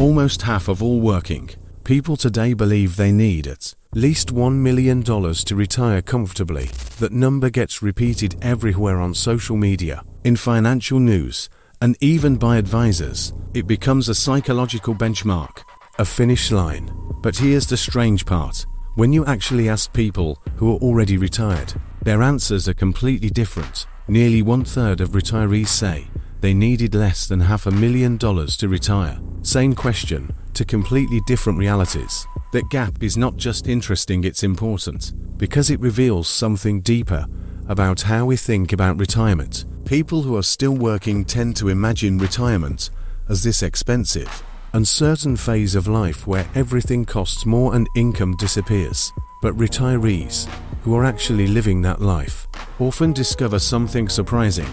Almost half of all working people today believe they need at least $1 million to retire comfortably. That number gets repeated everywhere on social media, in financial news, and even by advisors. It becomes a psychological benchmark, a finish line. But here's the strange part. When you actually ask people who are already retired, their answers are completely different. Nearly 1/3 of retirees say they needed less than $500,000 to retire. Same question, to completely different realities. That gap is not just interesting, it's important, because it reveals something deeper about how we think about retirement. People who are still working tend to imagine retirement as this expensive, uncertain phase of life where everything costs more and income disappears. But retirees, who are actually living that life, often discover something surprising.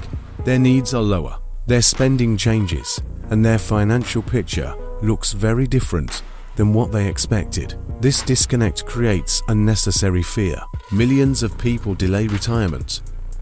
Their needs are lower, their spending changes, and their financial picture looks very different than what they expected. This disconnect creates unnecessary fear. Millions of people delay retirement,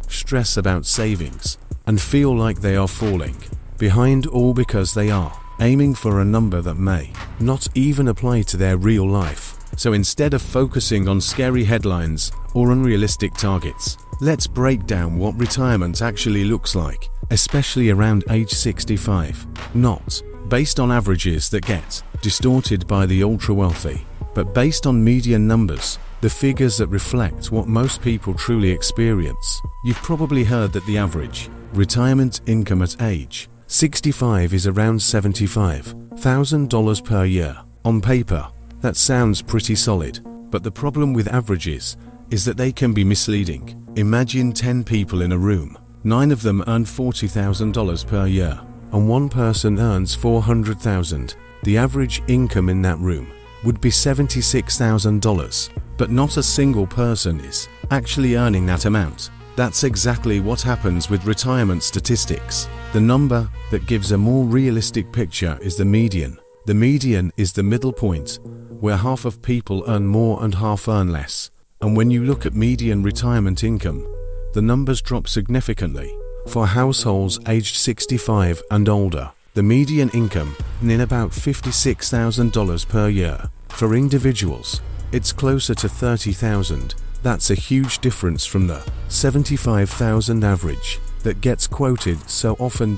stress about savings, and feel like they are falling behind, all because they are aiming for a number that may not even apply to their real life. So instead of focusing on scary headlines or unrealistic targets, let's break down what retirement actually looks like, especially around age 65. Not based on averages that get distorted by the ultra-wealthy, but based on median numbers, the figures that reflect what most people truly experience. You've probably heard that the average retirement income at age 65 is around $75,000 per year. On paper, that sounds pretty solid, but the problem with averages is that they can be misleading. Imagine 10 people in a room. 9 of them earn $40,000 per year, and one person earns $400,000. The average income in that room would be $76,000, but not a single person is actually earning that amount. That's exactly what happens with retirement statistics. The number that gives a more realistic picture is the median. The median is the middle point, where half of people earn more and half earn less. And when you look at median retirement income, the numbers drop significantly. For households aged 65 and older, the median income is about $56,000 per year. For individuals, it's closer to $30,000. That's a huge difference from the $75,000 average that gets quoted so often.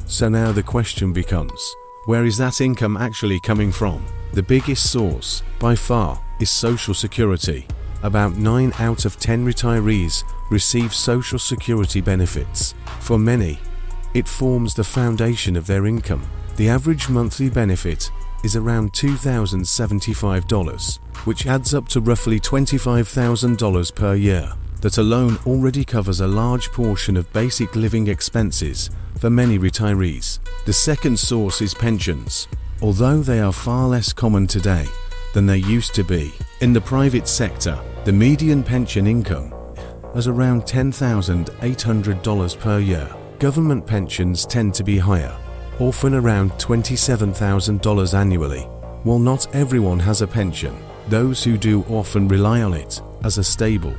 So now the question becomes, where is that income actually coming from? The biggest source, by far, is Social Security. About 9 out of 10 retirees receive Social Security benefits. For many, it forms the foundation of their income. The average monthly benefit is around $2,075, which adds up to roughly $25,000 per year. That alone already covers a large portion of basic living expenses for many retirees. The second source is pensions. Although they are far less common today than they used to be, in the private sector, the median pension income is around $10,800 per year. Government pensions tend to be higher, often around $27,000 annually. While not everyone has a pension, those who do often rely on it as a stable,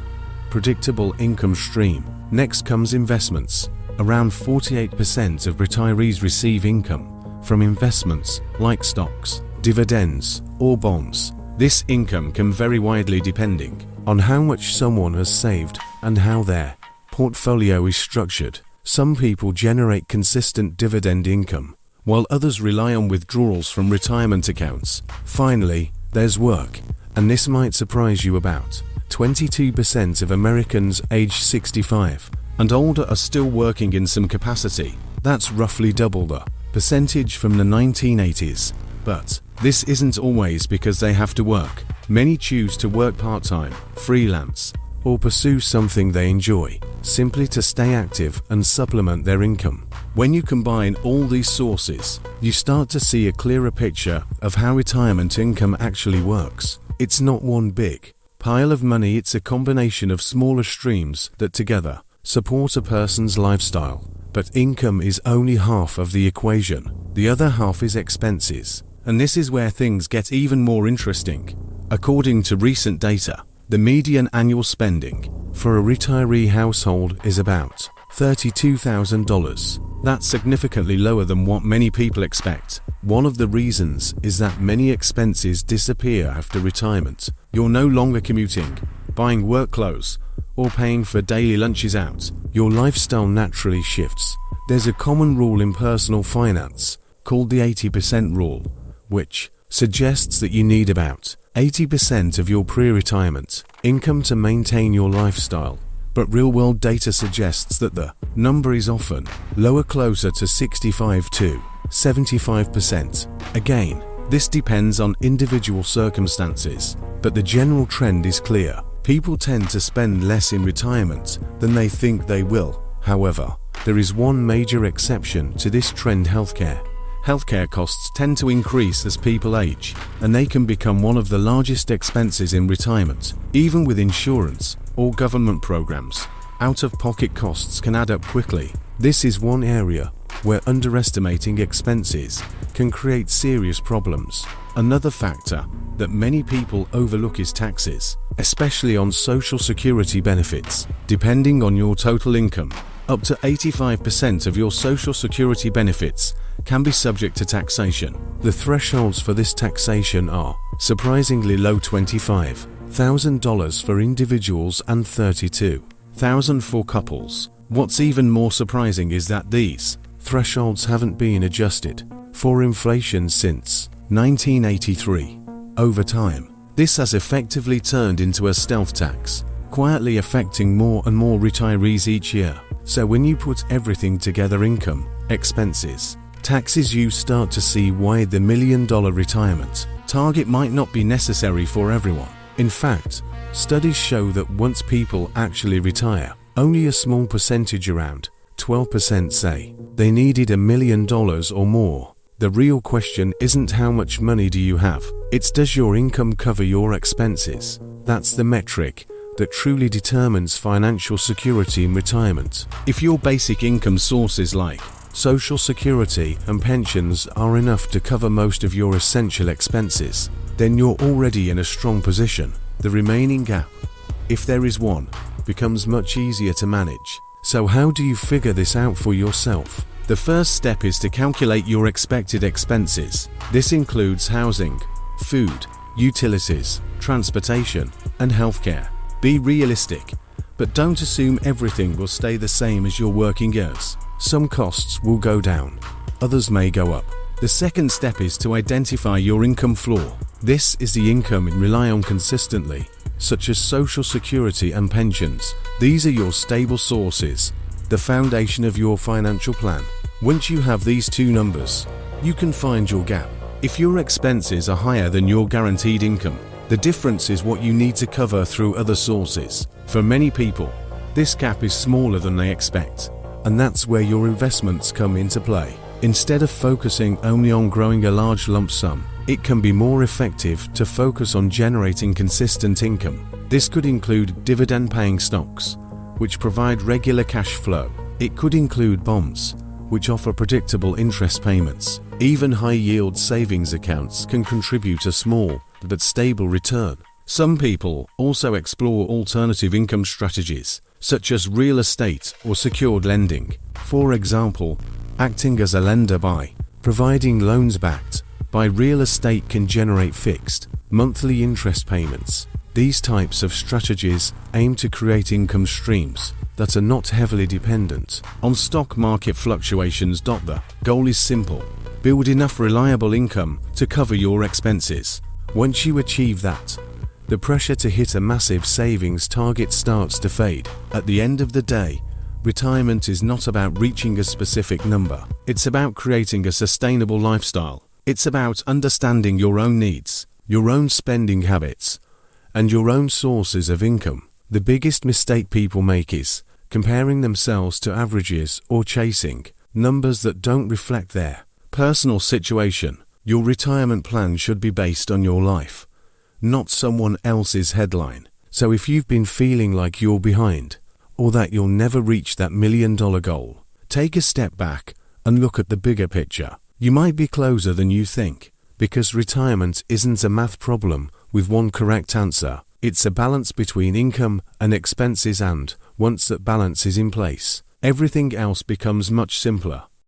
predictable income stream. Next comes investments. Around 48% of retirees receive income from investments like stocks, dividends, or bonds. This income can vary widely depending on how much someone has saved and how their portfolio is structured. Some people generate consistent dividend income, while others rely on withdrawals from retirement accounts. Finally, there's work, and this might surprise you. About 22% of Americans aged 65 and older are still working in some capacity. That's roughly double the percentage from the 1980s. But this isn't always because they have to work. Many choose to work part-time, freelance, or pursue something they enjoy, simply to stay active and supplement their income. When you combine all these sources, you start to see a clearer picture of how retirement income actually works. It's not one big pile of money, it's a combination of smaller streams that together support a person's lifestyle. But income is only half of the equation. The other half is expenses. And this is where things get even more interesting. According to recent data, the median annual spending for a retiree household is about $32,000. That's significantly lower than what many people expect. One of the reasons is that many expenses disappear after retirement. You're no longer commuting, buying work clothes, or paying for daily lunches out. Your lifestyle naturally shifts. There's a common rule in personal finance called the 80% rule, which suggests that you need about 80% of your pre-retirement income to maintain your lifestyle. But real-world data suggests that the number is often lower, closer to 65 to 75%. Again, this depends on individual circumstances, but the general trend is clear. People tend to spend less in retirement than they think they will. However, there is one major exception to this trend: healthcare. Healthcare costs tend to increase as people age, and they can become one of the largest expenses in retirement. Even with insurance or government programs, out-of-pocket costs can add up quickly. This is one area where underestimating expenses can create serious problems. Another factor that many people overlook is taxes, especially on Social Security benefits. Depending on your total income, up to 85% of your Social Security benefits can be subject to taxation. The thresholds for this taxation are surprisingly low: $25,000 for individuals and $32,000 for couples. What's even more surprising is that these thresholds haven't been adjusted for inflation since 1983. Over time, this has effectively turned into a stealth tax, quietly affecting more and more retirees each year. So when you put everything together, income, expenses, taxes, you start to see why the $1 million retirement target might not be necessary for everyone. In fact, studies show that once people actually retire, only a small percentage, around 12%, say they needed $1 million or more. The real question isn't how much money do you have, it's does your income cover your expenses. That's the metric that truly determines financial security in retirement. If your basic income sources like Social Security and pensions are enough to cover most of your essential expenses, then you're already in a strong position. The remaining gap, if there is one, becomes much easier to manage. So how do you figure this out for yourself? The first step is to calculate your expected expenses. This includes housing, food, utilities, transportation, and healthcare. Be realistic, but don't assume everything will stay the same as your working years. Some costs will go down, others may go up. The second step is to identify your income floor. This is the income you rely on consistently, such as Social Security and pensions. These are your stable sources, the foundation of your financial plan. Once you have these two numbers, you can find your gap. If your expenses are higher than your guaranteed income, the difference is what you need to cover through other sources. For many people, this gap is smaller than they expect, and that's where your investments come into play. Instead of focusing only on growing a large lump sum, it can be more effective to focus on generating consistent income. This could include dividend-paying stocks, which provide regular cash flow. It could include bonds, which offer predictable interest payments. Even high-yield savings accounts can contribute a small but stable return. Some people also explore alternative income strategies, such as real estate or secured lending. For example, acting as a lender by providing loans backed by real estate can generate fixed monthly interest payments. These types of strategies aim to create income streams that are not heavily dependent on stock market fluctuations. The goal is simple: build enough reliable income to cover your expenses. Once you achieve that, the pressure to hit a massive savings target starts to fade. At the end of the day, retirement is not about reaching a specific number. It's about creating a sustainable lifestyle. It's about understanding your own needs, your own spending habits, and your own sources of income. The biggest mistake people make is comparing themselves to averages or chasing numbers that don't reflect their personal situation. Your retirement plan should be based on your life, not someone else's headline. So if you've been feeling like you're behind, or that you'll never reach that $1 million goal, take a step back and look at the bigger picture. You might be closer than you think, because retirement isn't a math problem with one correct answer. It's a balance between income and expenses, and once that balance is in place, everything else becomes much simpler.